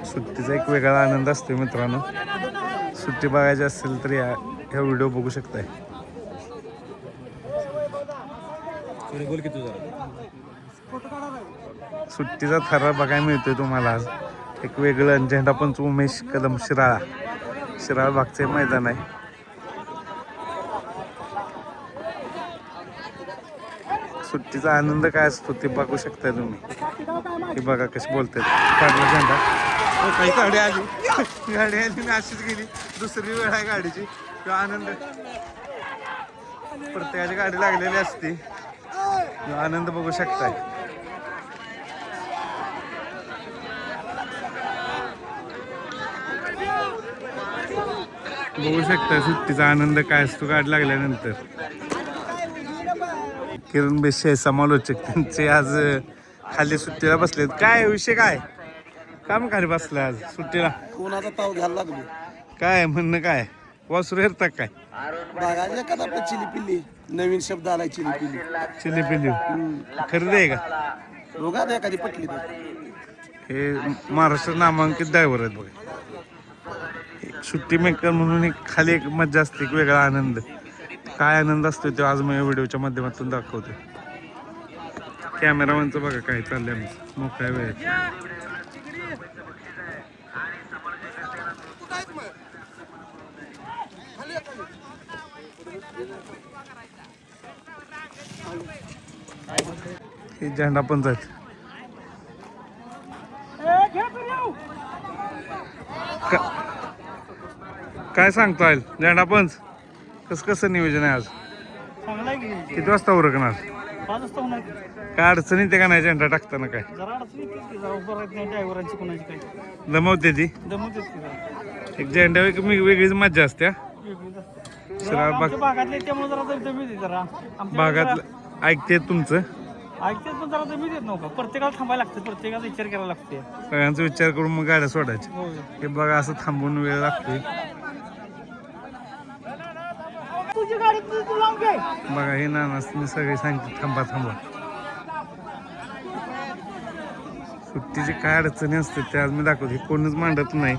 सुट्टीचा एक वेगळा आनंद असतो मित्रांनो. सुट्टी बघायची असेल तर ह्या व्हिडिओ बघू शकताय. सुट्टीचा थरार बघायला मिळतोय तुम्हाला आज. एक वेगळं झेंडापंच उमेश कदम शिराळा भागचे मैदान आहे. सुट्टीचा आनंद काय असतो ते बघू शकताय तुम्ही. हे बघा कशी बोलतात. काढला झेंडा. काही गाडी आली मी अशीच गेली. दुसरी वेळ आहे गाडीची. तो आनंद प्रत्येकाची गाडी लागलेली असते. आनंद बघू शकताय. बघू शकता सुट्टीचा आनंद काय असतो गाडी लागल्यानंतर. किरण बेशे समालोचक त्यांचे आज खाली सुट्टीला बसलेत. काय विषय काय काम खाली बसलाय आज सुट्टीला? कोणाचा ताव घ्यायला लागलो काय म्हणणं काय वासरू हेरतात काय? बघायला का आपलं चिली पिल्ली नवीन शब्द आलाय चिली पिल्ली. चिली पिल्ली खरेदी आहे का? रोगात एखादी पटली तर हे महाराष्ट्र नामांकित ड्रायव्हर आहेत बघा. सुट्टी मेकर म्हणून एक खाली एक मज्जा असते, एक वेगळा आनंद. काय आनंद असतो तो आज मी व्हिडिओच्या माध्यमातून दाखवतो. कॅमेरामॅनचं बघा काय चाललंय आमचं मोकळ्या वेळेत. हे झेंडा पंच आहेत. काय सांगतो झेंडा पंच कसं नियोजन आहे आज? किती वाजता उरकणार? काय अडचण येते का नाही झेंडा टाकताना? काय दमवते ती एक झेंडा वेगळीच मज्जा असते. भागात ऐकते तुमचं ऐकतेच पण जरा मी देत नव्हता. प्रत्येकाला थांबायला लागतं, प्रत्येकाचा विचार करायला लागते. सगळ्यांचा विचार करून मग गाड्या सोडायच्या. हे बघा असं थांबून वेळ लागतोय. बघा हे नाना सगळे सांगते थांबा थांबा. सुट्टीची काय अडचणी असते ते आज मी दाखवते. कोणच मांडत नाही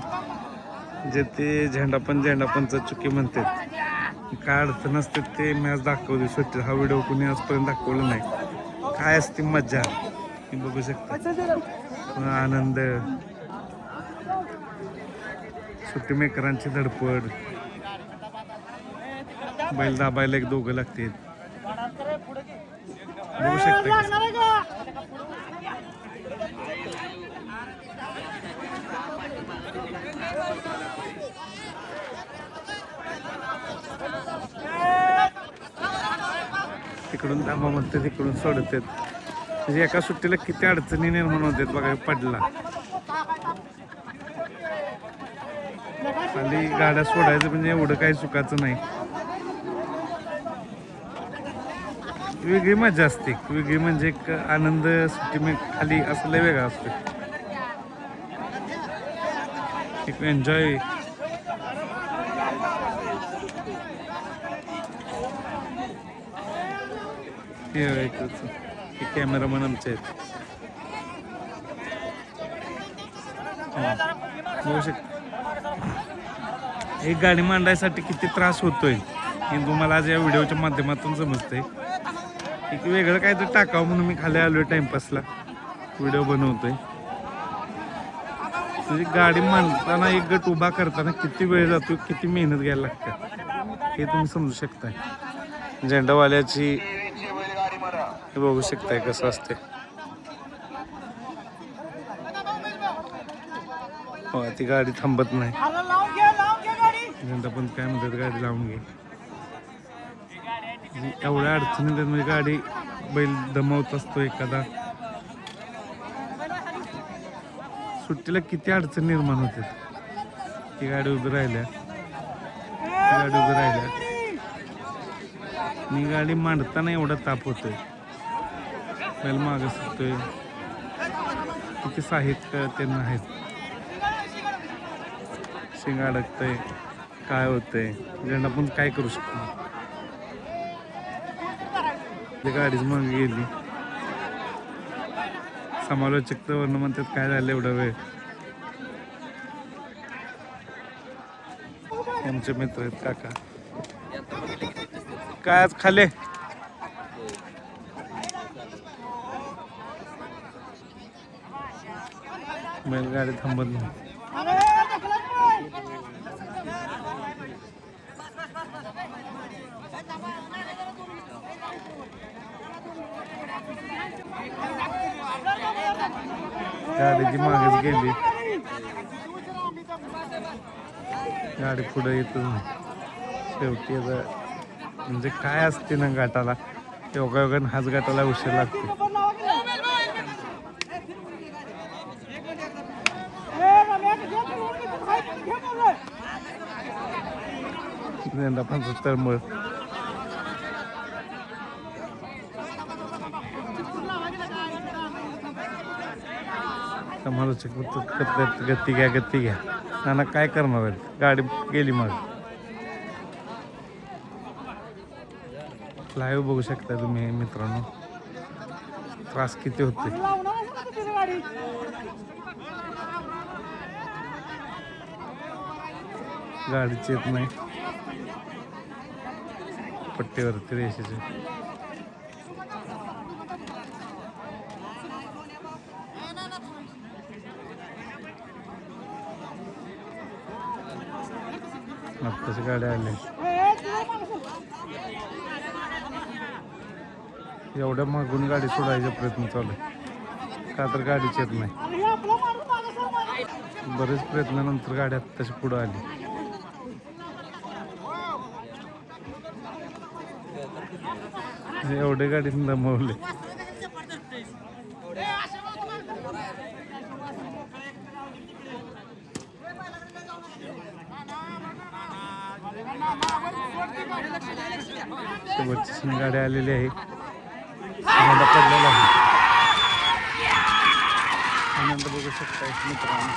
जे ते झेंडापंच चुकी म्हणतात. काय अडचण असते ते मी आज दाखवते सुट्टी. हा व्हिडिओ कोणी आजपर्यंत दाखवला नाही. काय असते मज्जा ती बघू शकता. आनंद सुट्टी मेकरांची धडपड. बैल दाबायला एक दोघं लागते बघू शकता. तिकडून थांबा म्हणते तिकडून सोडतात. म्हणजे एका सुट्टीला किती अडचणी निर्माण होतात बघा. पडला खाली गाड्या सोडायचं म्हणजे एवढं काही सुखाचं नाही. वेगळी मजा असते. वेगळी म्हणजे एक आनंद सुट्टी मी खाली असले वेगळा असतो. एक एन्जॉय. हे कॅमेरामन आमचे आहेत. बघू शकता एक गाडी मांडायसाठी किती त्रास होतोय हे तुम्हाला आज या व्हिडिओच्या माध्यमातून समजतंय. एक वेगळं काहीतरी टाकावं म्हणून मी खाली आलोय टाइमपासला व्हिडिओ बनवतोय. म्हणजे गाडी मांडताना एक गट उभा करताना किती वेळ जातो, किती मेहनत घ्यायला लागते हे तुम्ही समजू शकताय. झेंडावाल्याची हे बघू शकताय कसं असते. हो ती गाडी थांबत नाही. झेंडा पण काय म्हणतात गाडी लावून घे. एवढ्या अडचणी म्हणजे गाडी बैल दमवत असतो एखादा. सुट्टीला किती अडचण निर्माण होते. ती गाडी उभी राहिल्या मी गाडी मांडताना एवढा ताप होतोय. बैल मागं सुटतोय. किती साहित्य त्यांना आहेत. शिंग अडकतंय काय होतंय ज्यांना पण काय करू शकतो. गाडीच मागे गेली. समालोचक तर वर्ण म्हणतात काय झालं एवढा वेळ. आमचे मित्र आहेत काका. काय आज खाले बैलगाडी थांबत नाही. गाडी ती मागेच गेली. गाडी पुढे येत शेवटी म्हणजे काय असते ना घाटाला योगायोगाने हाच घाटाला उशीर लागते. झेंडा पण तळमळ गती घ्या नाना काय करणार आहेत. गाडी गेली मग लाईव्ह बघू शकता तुम्ही मित्रांनो त्रास किती होते. गाडीच येत नाही पट्टीवरती रेषेचे. आत्ताची गाडी आली. एवढ्या मागून गाडी सोडायचा प्रयत्न चालू आहे का तर गाडीच येत नाही. बरेच प्रयत्नानंतर गाडी आत्ताची पुढं आली. एवढे गाडीने दमवले. शेवटची गाडी आलेली आहे. पडलेला आहे. आनंद बघू शकता मित्रांनो.